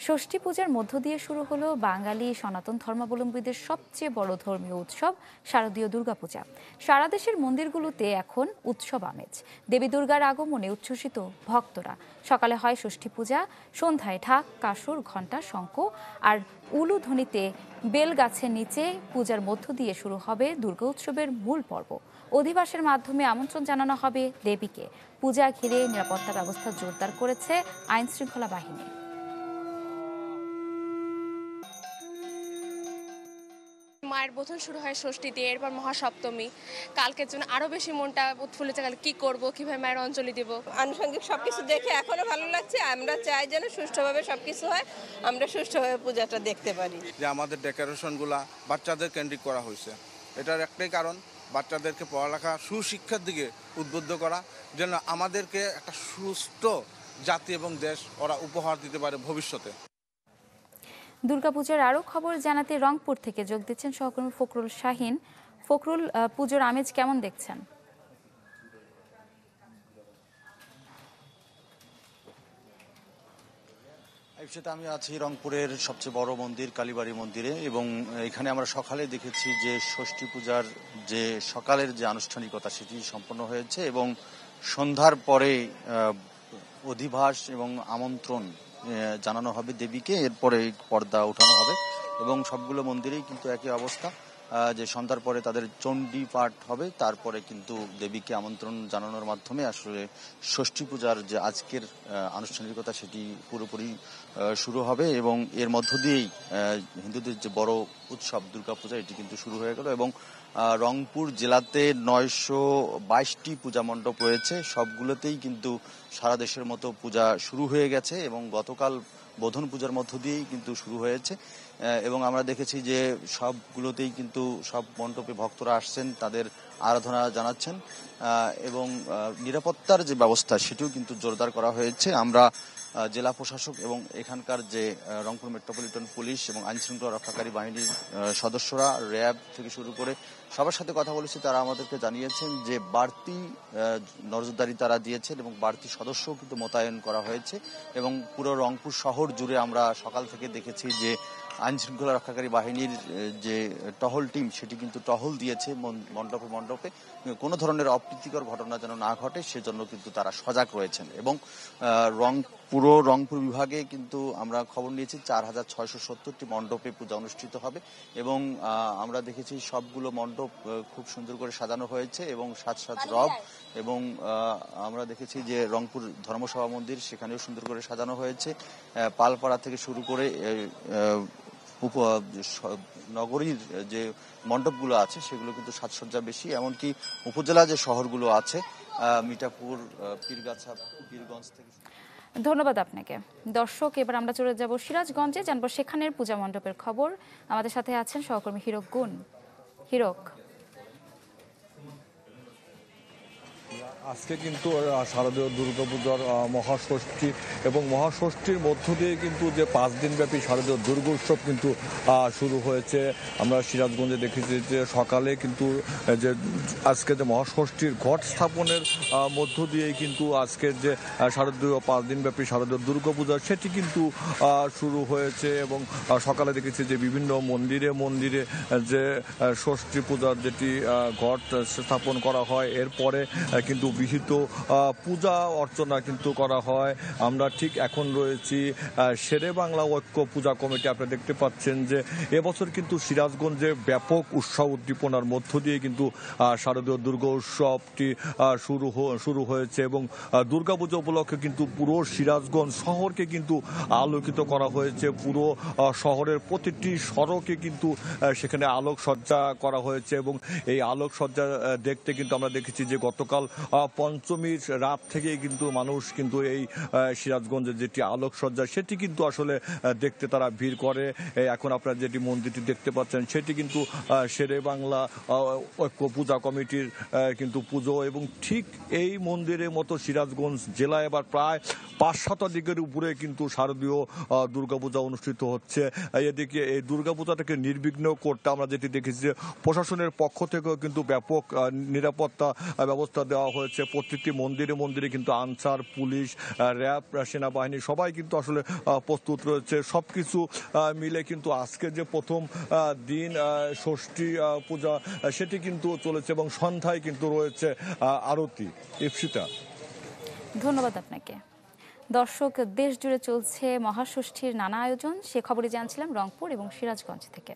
ষষ্ঠী পূজার মধ্য দিয়ে শুরু হলো বাঙালি সনাতন ধর্মাবলম্বীদের সবচেয়ে বড় ধর্মীয় উৎসব শারদীয় দুর্গাপূজা। সারা দেশের মন্দিরগুলোতে এখন উৎসব আমেজ। দেবী দুর্গার আগমনে উচ্ছ্বসিত ভক্তরা। সকালে হয় ষষ্ঠী পূজা, সন্ধ্যায় ঢাক, কাসর, ঘণ্টা, শঙ্খ আর উলুধ্বনিতে বেল গাছের নিচে পূজার মধ্য দিয়ে শুরু হবে দুর্গা উৎসবের মূল পর্ব। অধিবাসের মাধ্যমে আমন্ত্রণ জানানো হবে দেবীকে। পূজা ঘিরে নিরাপত্তা ব্যবস্থা জোরদার করেছে আইন শৃঙ্খলা বাহিনী। মায়ের বোধন শুরু হয় ষষ্ঠীতে, এরপর মহাসপ্তমী। কালকের জন্য আরো বেশি মনটা উৎফুল্লিত, কাল কি করব, কিভাবে মায়ের অঞ্জলি দেব। আনুষঙ্গিক সবকিছু দেখে এখনো ভালো লাগছে। আমরা চাই যেন সুষ্ঠুভাবে সবকিছু হয়, আমরা সুষ্ঠুভাবে পূজাটা দেখতে পারি। যে আমাদের ডেকোরেশনগুলা বাচ্চাদের কেন্দ্রিক করা হয়েছে, এটার একটাই কারণ বাচ্চাদেরকে পড়ালেখা সুশিক্ষার দিকে উদ্বুদ্ধ করা, যেন আমাদেরকে একটা সুস্থ জাতি এবং দেশ ওরা উপহার দিতে পারে ভবিষ্যতে। দুর্গাপূজার আরও খবর জানাতে রংপুর থেকে যোগ দিচ্ছেন সহকর্মী ফখরুল শাহিন। ফখরুল, পুজোর আমেজ কেমন দেখছেন? সেটা আমি আছি রংপুরের সবচেয়ে বড় মন্দির কালীবাড়ি মন্দিরে, এবং এখানে আমরা সকালে দেখেছি যে ষষ্ঠী পূজার যে সকালের যে আনুষ্ঠানিকতা সেটি সম্পন্ন হয়েছে, এবং সন্ধ্যার পরে অধিবাস এবং আমন্ত্রণ জানানো হবে দেবীকে, এরপরে পর্দা ওঠানো হবে। এবং সবগুলো মন্দিরেই কিন্তু একই অবস্থা, যে সন্ধ্যার পরে তাদের চণ্ডী পাঠ হবে, তারপরে কিন্তু দেবীকে আমন্ত্রণ জানানোর মাধ্যমে আসলে ষষ্ঠী পূজার যে আজকের আনুষ্ঠানিকতা সেটি পুরোপুরি শুরু হবে। এবং এর মধ্য দিয়েই হিন্দুদের যে বড় উৎসব দুর্গাপূজা এটি কিন্তু শুরু হয়ে গেল। এবং রংপুর জেলাতে 922টি পূজা মণ্ডপ রয়েছে, সবগুলোতেই কিন্তু সারা দেশের মতো পূজা শুরু হয়ে গেছে, এবং গতকাল বোধন পূজার মধ্য দিয়েই কিন্তু শুরু হয়েছে। এবং আমরা দেখেছি যে সবগুলোতেই কিন্তু সব মণ্ডপে ভক্তরা আসছেন, তাদের আরাধনা জানাচ্ছেন, এবং নিরাপত্তার যে ব্যবস্থা সেটিও কিন্তু জোরদার করা হয়েছে। আমরা জেলা প্রশাসক এবং এখানকার যে রংপুর মেট্রোপলিটন পুলিশ এবং আইনশৃঙ্খলা রক্ষাকারী বাহিনীর সদস্যরা, র্যাব থেকে শুরু করে সবার সাথে কথা বলেছি। তারা আমাদেরকে জানিয়েছেন যে বাড়তি নজরদারি তারা দিয়েছেন এবং বাড়তি সদস্যও কিন্তু মোতায়েন করা হয়েছে। এবং পুরো রংপুর শহর জুড়ে আমরা সকাল থেকে দেখেছি যে আইনশৃঙ্খলা রক্ষাকারী বাহিনীর যে টহল টিম সেটি কিন্তু টহল দিয়েছে মণ্ডপে মণ্ডপে, কোনো ধরনের অপ্রীতিকর ঘটনা যেন না ঘটে সেজন্য কিন্তু তারা সজাগ রয়েছেন। এবং রংপুর বিভাগে কিন্তু আমরা খবর নিয়েছি 4670টি মণ্ডপে পূজা অনুষ্ঠিত হবে, এবং আমরা দেখেছি সবগুলো মণ্ডপ খুব সুন্দর করে সাজানো হয়েছে এবং সাজ রব। এবং আমরা দেখেছি যে রংপুর ধর্মসভা মন্দির সেখানেও সুন্দর করে সাজানো হয়েছে। পালপাড়া থেকে শুরু করে নগরীর যে মণ্ডপগুলো আছে সেগুলো কিন্তু সাজসজ্জা বেশি। এমনকি উপজেলা যে শহরগুলো আছে মিঠাপুর, পীরগাছা, পীরগঞ্জ থেকে। ধন্যবাদ আপনাকে। দর্শক, এবার আমরা চলে যাব সিরাজগঞ্জে, জানবো সেখানের পূজা মণ্ডপের খবর। আমাদের সাথে আছেন সহকর্মী হিরক গুণ। হিরক, আজকে কিন্তু শারদীয় দুর্গাপূজার মহাষষ্ঠী, এবং মহাষষ্ঠীর মধ্য দিয়ে কিন্তু যে 5 দিনব্যাপী শারদীয় দুর্গোৎসব কিন্তু শুরু হয়েছে। আমরা সিরাজগঞ্জে দেখেছি যে সকালে কিন্তু যে আজকে যে মহাষষ্ঠীর ঘট স্থাপনের মধ্য দিয়েই কিন্তু আজকের যে শারদীয় 5 দিনব্যাপী শারদীয় দুর্গাপূজা সেটি কিন্তু শুরু হয়েছে। এবং সকালে দেখেছি যে বিভিন্ন মন্দিরে মন্দিরে যে ষষ্ঠী পূজার যেটি ঘট স্থাপন করা হয়, এরপরে কিন্তু বিহিত পূজা অর্চনা কিন্তু করা হয়। আমরা ঠিক এখন রয়েছি শেরে বাংলা ঐক্য পূজা কমিটি। আপনারা দেখতে পাচ্ছেন যে এবছর কিন্তু সিরাজগঞ্জে ব্যাপক উৎসব উদ্দীপনার মধ্য দিয়ে কিন্তু শারদীয় দুর্গা উৎসবটি শুরু হয়েছে। এবং দুর্গাপূজা উপলক্ষে কিন্তু পুরো সিরাজগঞ্জ শহরকে কিন্তু আলোকিত করা হয়েছে। পুরো শহরের প্রতিটি সড়কে কিন্তু সেখানে আলোকসজ্জা করা হয়েছে। এবং এই আলোকসজ্জা দেখতে কিন্তু আমরা দেখেছি যে গতকাল পঞ্চমীর রাত থেকেই কিন্তু মানুষ কিন্তু এই সিরাজগঞ্জের যেটি আলোকসজ্জা সেটি কিন্তু আসলে দেখতে তারা ভিড় করে। এখন আপনারা যেটি মন্দিরটি দেখতে পাচ্ছেন সেটি কিন্তু শেরে বাংলা ঐক্য পূজা কমিটির কিন্তু পুজো। এবং ঠিক এই মন্দিরের মতো সিরাজগঞ্জ জেলায় এবার প্রায় 5 শতাধিকের উপরে কিন্তু শারদীয় দুর্গাপূজা অনুষ্ঠিত হচ্ছে। এদিকে এই দুর্গাপূজাটাকে নির্বিঘ্ন করতে আমরা যেটি দেখেছি যে প্রশাসনের পক্ষ থেকেও কিন্তু ব্যাপক নিরাপত্তা ব্যবস্থা দেওয়া হয়েছে। রয়েছে। প্রত্যেকটি মন্দিরে মন্দিরে কিন্তু আনসার, পুলিশ, র্যাব, সেনাবাহিনী সবাই কিন্তু আসলে প্রস্তুত রয়েছে। সবকিছু মিলে কিন্তু আজকে যে প্রথম দিন ষষ্ঠী পূজা সেটি কিন্তু চলেছে এবং সন্ধ্যায় কিন্তু রয়েছে আরতি। ইপসিতা, ধন্যবাদ আপনাকে। দর্শক, দেশ জুড়ে চলছে মহাষষ্ঠীর নানা আয়োজন, সে খবরে জানছিলাম রংপুর এবং সিরাজগঞ্জ থেকে।